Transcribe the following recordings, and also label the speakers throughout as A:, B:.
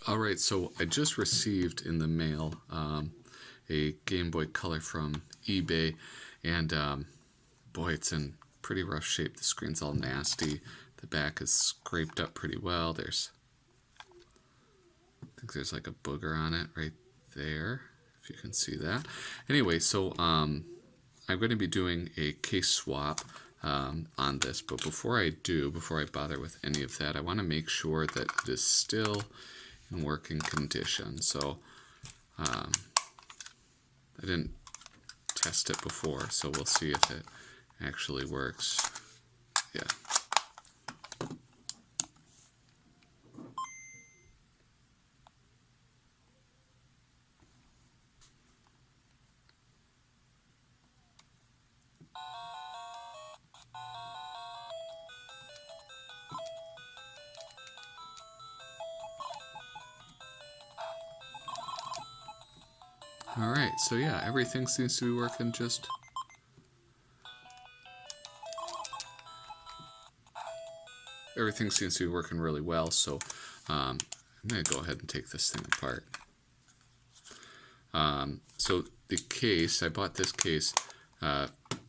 A: All right, so I just received in the mail a Gameboy Color from eBay, and boy, it's in pretty rough shape. The screen's all nasty. The back is scraped up pretty well. I think there's like a booger on it right there, if you can see that. Anyway, so I'm going to be doing a case swap on this, but before I bother with any of that, I want to make sure that it is still in working condition. So I didn't test it before, so we'll see if it actually works. Yeah. Alright, so yeah, everything seems to be working just... Everything seems to be working really well, so I'm going to go ahead and take this thing apart. So the case, I bought this case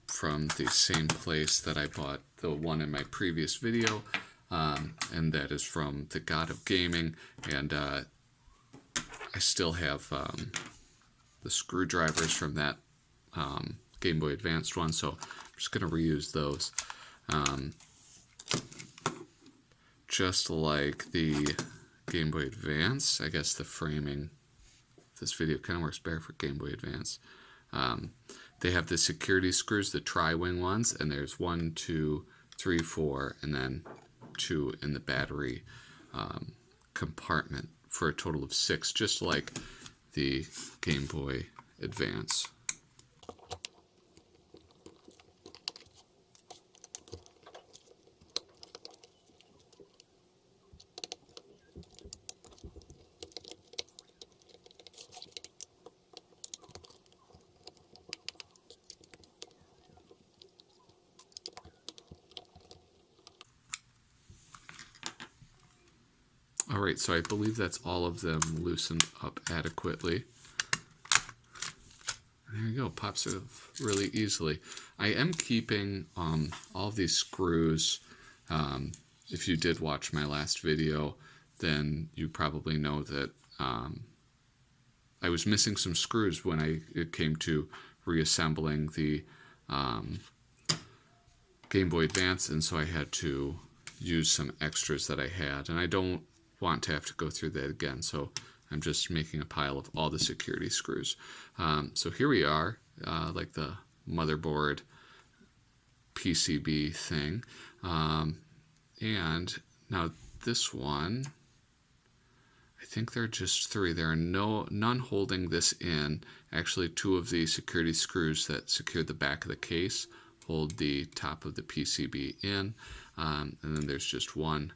A: from the same place that I bought the one in my previous video, and that is from the God of Gaming, and I still have the screwdrivers from that Game Boy Advanced one, so I'm just going to reuse those. Just like the Game Boy Advance, I guess the framing of this video kind of works better for Game Boy Advance. They have the security screws, the tri-wing ones, and there's 1, 2, 3, 4, and then 2 in the battery compartment for a total of 6, just like the Game Boy Advance. Alright, so I believe that's all of them loosened up adequately. There you go, pops it really easily. I am keeping all of these screws. If you did watch my last video, then you probably know that I was missing some screws when it came to reassembling the Game Boy Advance, and so I had to use some extras that I had, and I don't want to have to go through that again, so I'm just making a pile of all the security screws. So here we are, like the motherboard PCB thing, and now this one, I think there are just 3. There are none holding this in. Actually, 2 of the security screws that secure the back of the case hold the top of the PCB in, and then there's just 1,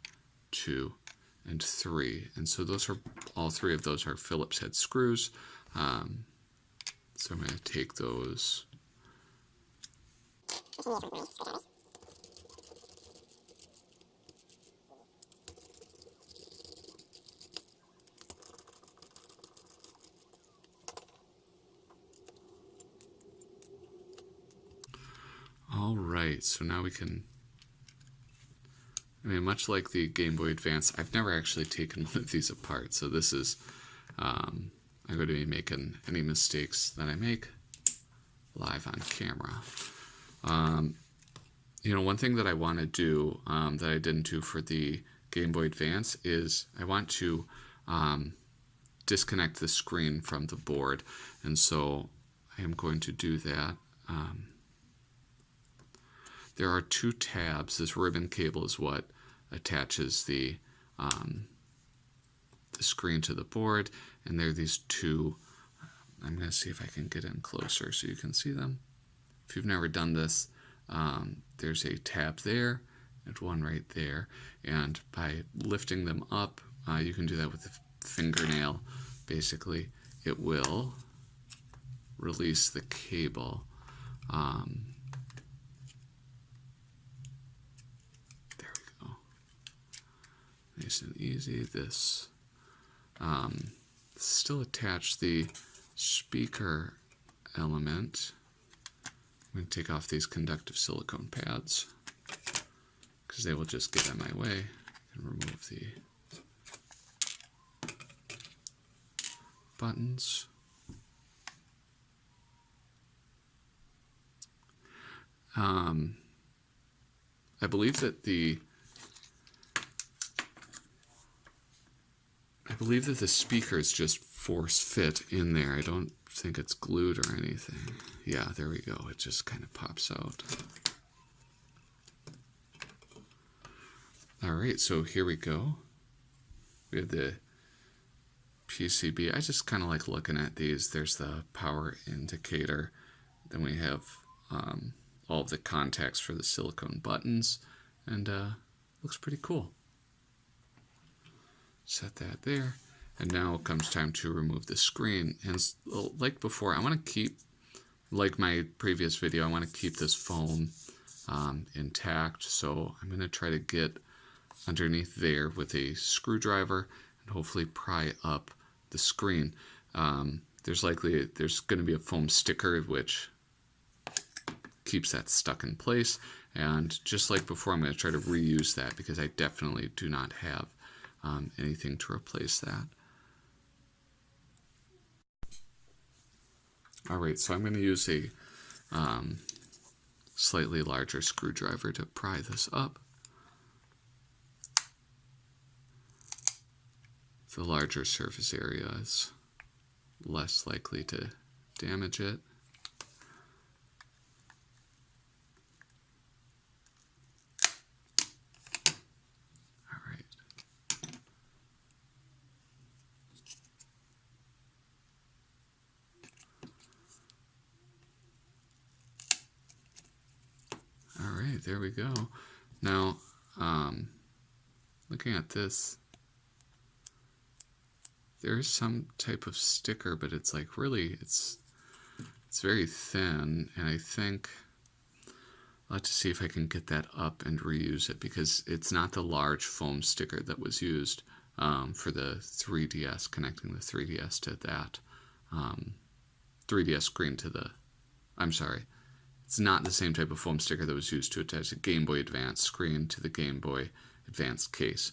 A: 2, and 3, and so those are all 3 of those are Phillips head screws. So I'm going to take those. All right, so now we can. I mean, much like the Game Boy Advance, I've never actually taken one of these apart, so this is, I'm going to be making any mistakes that I make live on camera. You know, one thing that I want to do that I didn't do for the Game Boy Advance is I want to disconnect the screen from the board, and so I am going to do that. There are 2 tabs. This ribbon cable is what attaches the screen to the board, and there are these 2. I'm going to see if I can get in closer so you can see them. If you've never done this, there's a tab there and one right there, and by lifting them up, you can do that with a fingernail. Basically, it will release the cable. Nice and easy. This Still attach the speaker element. I'm going to take off these conductive silicone pads because they will just get in my way. And remove the buttons. I believe that the speaker is just force fit in there. I don't think it's glued or anything. Yeah, there we go. It just kind of pops out. All right, so here we go. We have the PCB. I just kind of like looking at these. There's the power indicator. Then we have all of the contacts for the silicone buttons, and looks pretty cool. Set that there, and now it comes time to remove the screen. And like before, I want to keep, like my previous video, I want to keep this foam intact. So I'm going to try to get underneath there with a screwdriver and hopefully pry up the screen. There's going to be a foam sticker which keeps that stuck in place, and just like before, I'm going to try to reuse that because I definitely do not have anything to replace that. Alright, so I'm going to use a slightly larger screwdriver to pry this up. The larger surface area is less likely to damage it. Alright, there we go. Now, looking at this, there is some type of sticker, but it's like really, it's very thin, and I think I'll have to see if I can get that up and reuse it, because it's not the large foam sticker that was used for the 3DS, connecting the 3DS to that 3DS screen to the, I'm sorry, it's not the same type of foam sticker that was used to attach a Game Boy Advance screen to the Game Boy Advance case.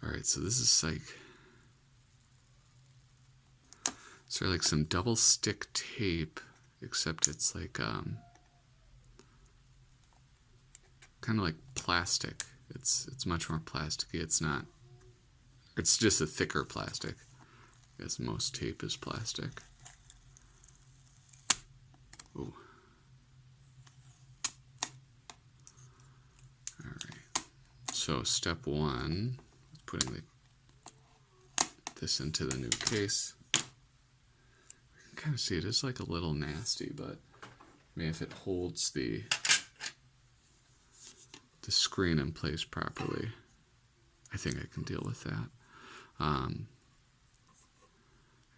A: Alright, so this is like sort of like some double stick tape, except it's like kind of like plastic. It's much more plasticky. It's just a thicker plastic, as most tape is plastic. Ooh. Alright, so step one, putting this into the new case. You can kind of see it is like a little nasty, but I mean, if it holds the screen in place properly, I think I can deal with that. I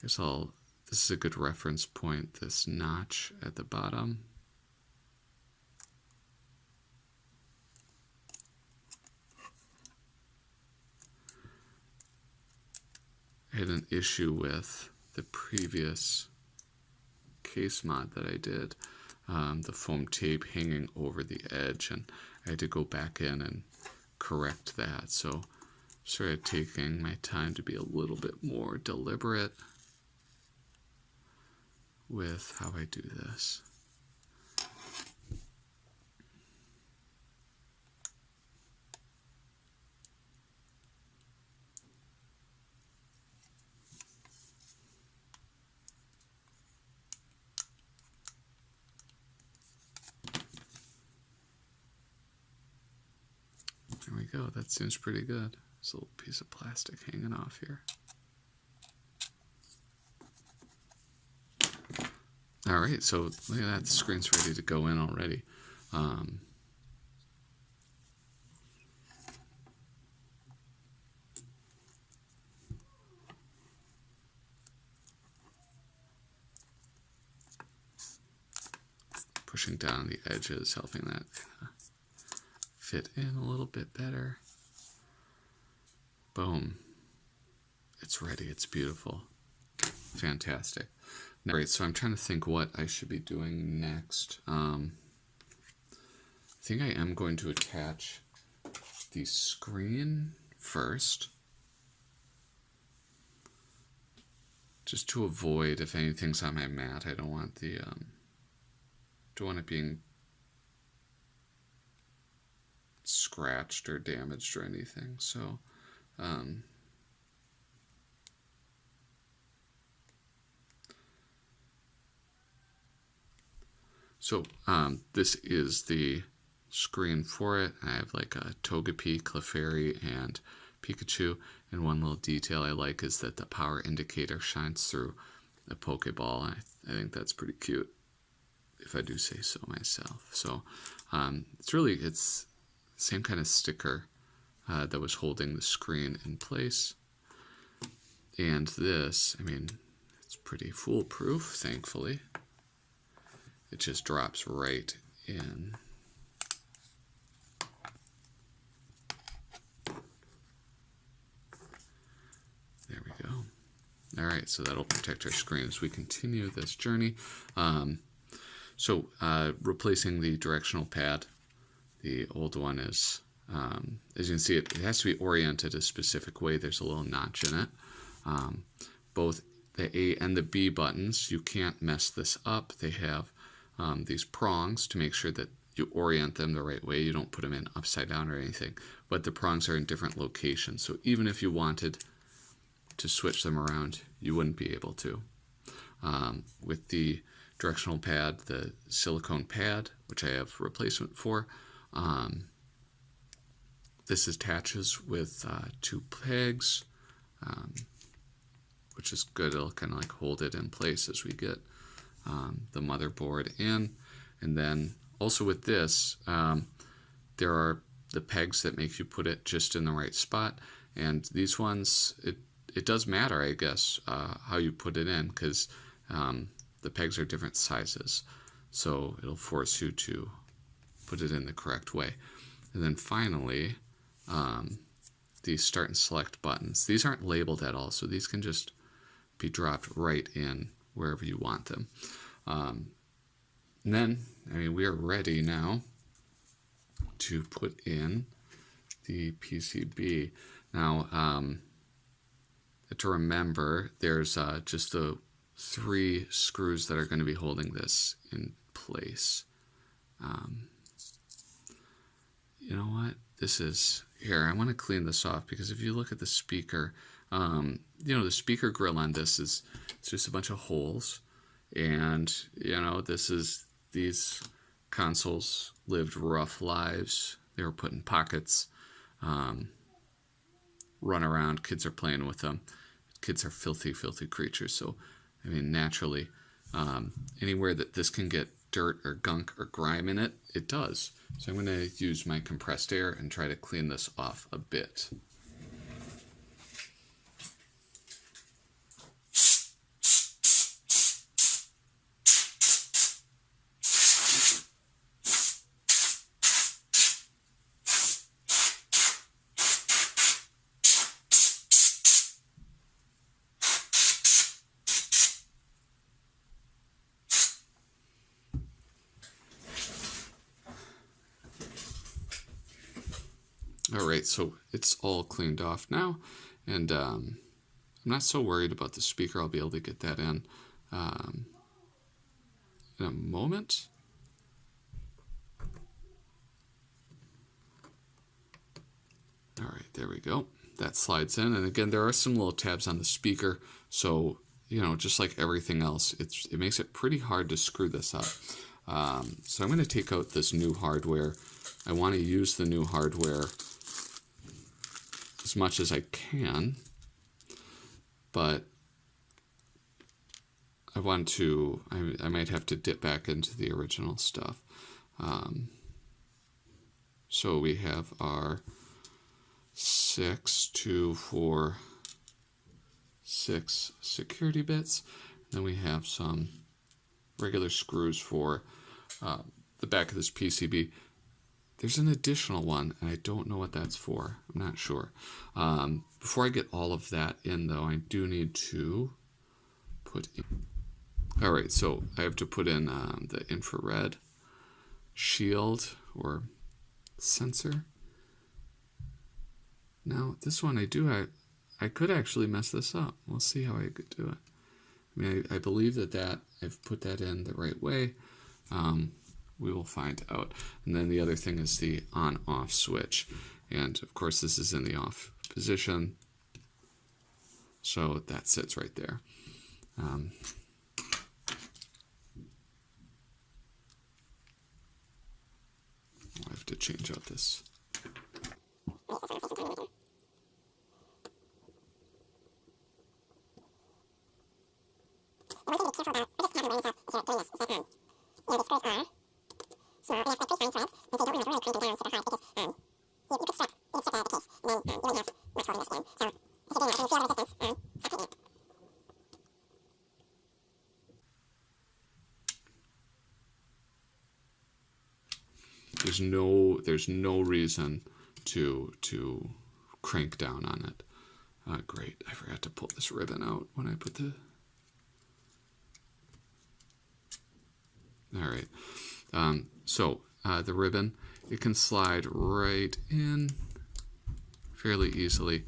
A: guess this is a good reference point, this notch at the bottom. I had an issue with the previous case mod that I did, the foam tape hanging over the edge, and I had to go back in and correct that. So sort of taking my time to be a little bit more deliberate with how I do this. There we go, that seems pretty good. There's a little piece of plastic hanging off here. Alright, so look at that, the screen's ready to go in already. pushing down the edges, helping that fit in a little bit better. Boom. It's ready. It's beautiful. Fantastic. Great, so I'm trying to think what I should be doing next. I think I am going to attach the screen first, just to avoid if anything's on my mat. I don't want the don't want it being scratched or damaged or anything. So this is the screen for it. I have like a Togepi, Clefairy, and Pikachu. And one little detail I like is that the power indicator shines through a Pokeball. I think that's pretty cute, if I do say so myself. So it's the same kind of sticker that was holding the screen in place. And this, I mean, it's pretty foolproof, thankfully. It just drops right in. There we go. All right, so that'll protect our screen as we continue this journey. Replacing the directional pad. The old one is, as you can see, it has to be oriented a specific way. There's a little notch in it. Both the A and the B buttons, you can't mess this up. They have these prongs to make sure that you orient them the right way. You don't put them in upside down or anything. But the prongs are in different locations. So even if you wanted to switch them around, you wouldn't be able to. With the directional pad, the silicone pad, which I have replacement for, this attaches with 2 pegs, which is good. It'll kind of like hold it in place as we get the motherboard in. And then also with this, there are the pegs that make you put it just in the right spot. And these ones, it does matter, I guess, how you put it in, because the pegs are different sizes. So it'll force you to put it in the correct way. And then finally, these start and select buttons. These aren't labeled at all, so these can just be dropped right in wherever you want them. And then, I mean, we are ready now to put in the PCB. Now, to remember, there's just the 3 screws that are going to be holding this in place. You know what? Here, I want to clean this off, because if you look at the speaker, the speaker grill on this it's just a bunch of holes. And, these consoles lived rough lives. They were put in pockets, run around, kids are playing with them. Kids are filthy, filthy creatures. So, I mean, naturally, anywhere that this can get dirt or gunk or grime in it, it does. So I'm going to use my compressed air and try to clean this off a bit. Alright, so it's all cleaned off now, and I'm not so worried about the speaker. I'll be able to get that in a moment. Alright, there we go. That slides in, and again, there are some little tabs on the speaker, so, just like everything else, it makes it pretty hard to screw this up. So I'm going to take out this new hardware. I want to use the new hardware as much as I can, but I might have to dip back into the original stuff. So we have our 6, 2, 4, 6 security bits. Then we have some regular screws for the back of this PCB. There's an additional one, and I don't know what that's for. I'm not sure. Before I get all of that in, though, I do need to put in... Alright, so I have to put in the infrared shield or sensor. Now, this one I could actually mess this up. We'll see how I could do it. I mean, I believe that I've put that in the right way. We will find out. And then the other thing is the on-off switch. And of course this is in the off position. So that sits right there. I have to change out this. There's no reason to crank down on it. Great, I forgot to pull this ribbon out when I put the... Alright, so the ribbon, it can slide right in fairly easily.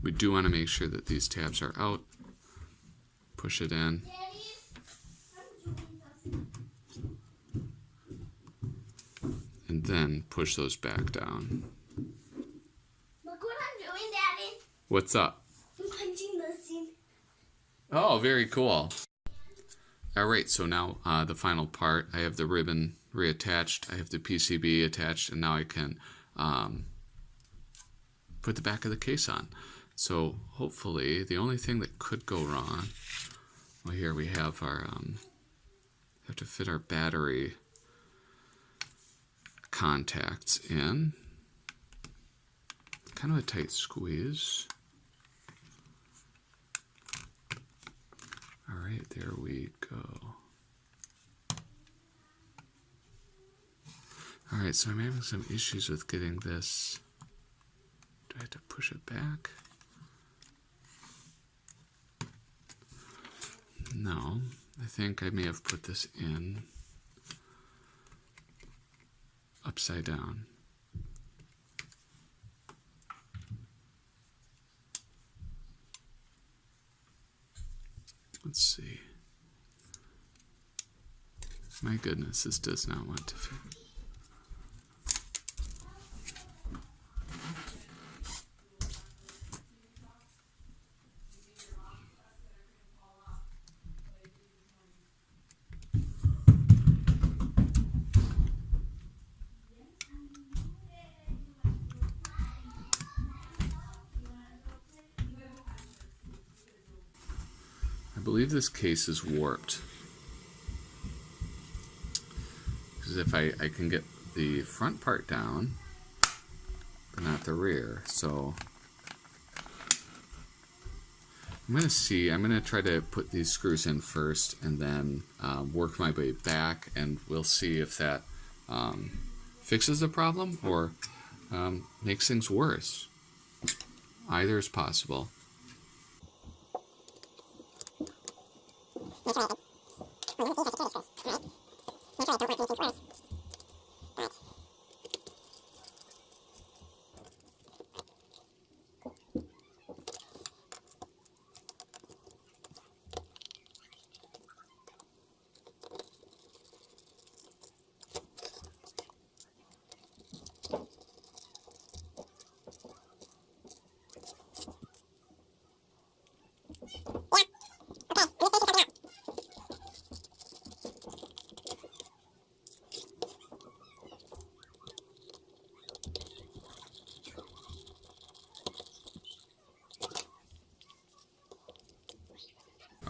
A: We do want to make sure that these tabs are out. Push it in. And then push those back down.
B: Look what I'm doing, Daddy.
A: What's up?
B: I'm punching the scene.
A: Oh, very cool. Alright, so now the final part. I have the ribbon reattached, I have the PCB attached, and now I can put the back of the case on. So hopefully, the only thing that could go wrong, well, here we have our, have to fit our battery contacts in. Kind of a tight squeeze. All right, there we go. All right, so I'm having some issues with getting this. Do I have to push it back? No, I think I may have put this in upside down. Let's see. My goodness, this does not want to fit. I believe this case is warped. Because if I can get the front part down, but not the rear. So I'm going to see, I'm going to try to put these screws in first and then work my way back, and we'll see if that fixes the problem or makes things worse. Either is possible.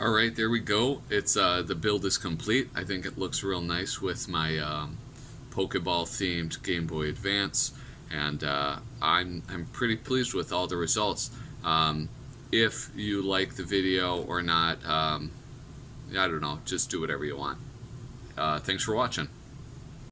A: Alright, there we go. It's the build is complete. I think it looks real nice with my Pokeball themed Game Boy Advance, and I'm pretty pleased with all the results. If you like the video or not, I don't know, just do whatever you want. Thanks for watching.